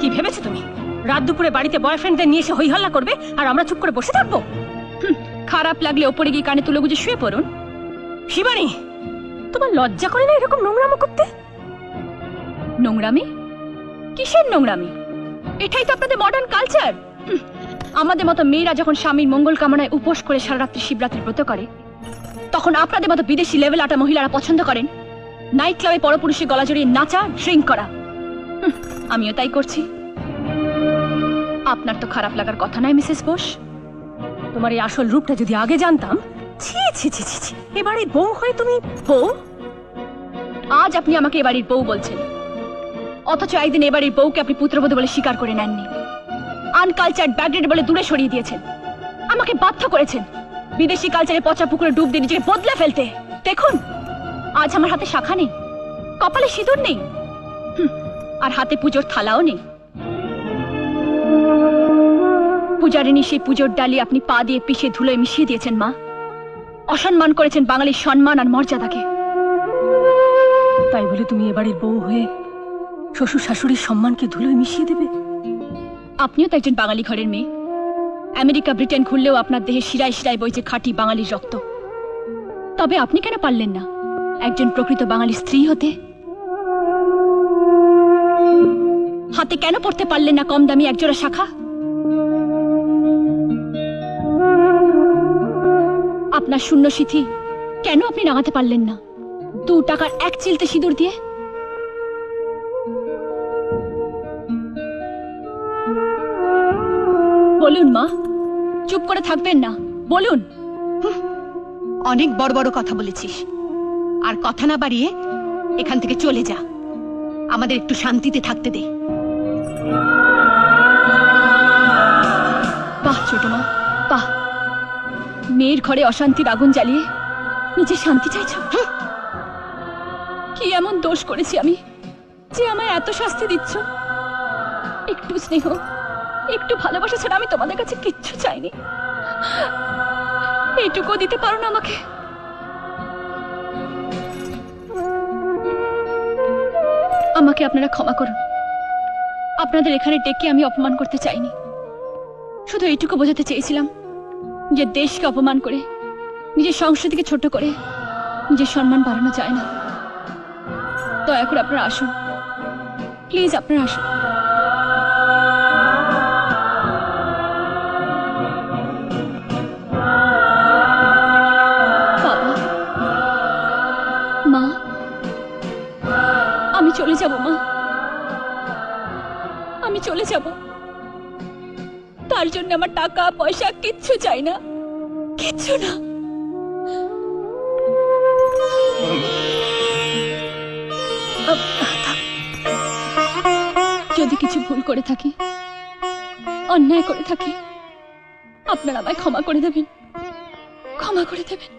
কি ভেবেছো তুমি রাত দুপুরে বাড়িতে বয়ফ্রেন্ডদের নিয়ে এসে হই হল্লা করবে আর আমরা চুপ করে বসে থাকবো? খারাপ লাগলে ওপরে গিয়ে কানে তুলে গুজে শুয়ে পড়ুন। শিবানী, তোমার লজ্জা করে না এরকম নোংরামো করতে? নোংরামি? কিসের নোংরামি? এটাই তো আপনাদের মডার্ন কালচার। আমাদের মতো মেয়েরা যখন স্বামীর মঙ্গল কামনায় উপোস করে সারা রাত্রি শিবরাত্রি ব্রত করে, তখন আপনাদের মতো বিদেশি লেভেল আটা মহিলারা পছন্দ করেন নাইট ক্লাবে পরপুরুষের গলা জড়িয়ে নাচা, ড্রিঙ্ক করা। আমিও তাই করছি। আপনার তো খারাপ লাগার কথা নয় মিসেস বোস। তোমার এই আসল রূপটা যদি আগে জানতাম। ছি ছি ছি ছি, এবারে বউ হয়ে তুমি বউ? আজ আপনি আমাকে এবাড়ির বউ বলছেন, অথচ একদিন এবাড়ির বউকে আপনি পুত্রবধূ বলে স্বীকার করে নেননি। আনকালচার্ড ব্যাকডেটেড বলে দূরে সরিয়ে দিয়েছেন। আমাকে বাধ্য করেছেন বিদেশি কালচারে পচা পুকুরে ডুব দিয়ে নিজেকে বদলে ফেলতে। দেখুন, আজ আমার হাতে শাখা নেই, কপালে সিঁদুর নেই, আর হাতে পুজোর থালাও নেই। পূজারিনী সেই পুজোর ডালি আপনি পা দিয়ে পিষে ধুলোয় মিশিয়ে দিয়েছেন মা। অসম্মান করেছেন বাঙালির সম্মান আর মর্যাদাকে। তাই বলে তুমি এবাড়ির বউ হয়ে শ্বশুর শাশুড়ির সম্মানকে ধুলোয় মিশিয়ে দেবে? আপনিও তো একজন বাঙালি ঘরের মেয়ে। আমেরিকা ব্রিটেন ঘুরলেও আপনার দেহে শিরায় শিরায় বইছে খাঁটি বাঙালির রক্ত। তবে আপনি কেন পারলেন না একজন প্রকৃত বাঙালি স্ত্রী হতে? হাতে কেন পড়তে পারলেন না কম দামি একজোড়া শাখা? আপনার শূন্য সিথি কেন আপনি নাগাতে পারলেন না 2 টাকার এক চিলতে সিঁদুর দিয়ে? বলুন মা, চুপ করে থাকবেন না, বলুন। অনেক বড় বড় কথা বলেছিস, আর কথা না বাড়িয়ে এখান থেকে চলে যা। আমাদের একটু শান্তিতে থাকতে দে। বাহ ছোট মা, বাহ। মেয়ের ঘরে অশান্তির আগুন জ্বালিয়ে নিজে শান্তি চাইছ? কি এমন দোষ করেছি আমি যে আমায় এত শাস্তি দিচ্ছ? একটু স্নেহ, একটু ভালোবাসা ছাড়া আমি তোমাদের কাছে কিচ্ছু চাইনি। এইটুকু দিতে পারো না আমাকে? আমাকে আপনারা ক্ষমা করুন। আপনাদের এখানে ডেকে আমি অপমান করতে চাইনি। শুধু এইটুকু বোঝাতে চেয়েছিলাম যে দেশকে অপমান করে, নিজের সংস্কৃতিকে ছোট করে নিজের সম্মান বাড়ানো যায় না। দয়া করে আপনারা আসুন, প্লিজ আপনারা আসুন। বাবা, মা, আমি চলে যাব মা, আমি চলে যাব। তার জন্য আমার টাকা পয়সা কিচ্ছু চাই না, কিচ্ছু না। যদি কিছু ভুল করে থাকি, অন্যায় করে থাকি, আপনারা আমায় ক্ষমা করে দেবেন, ক্ষমা করে দেবেন।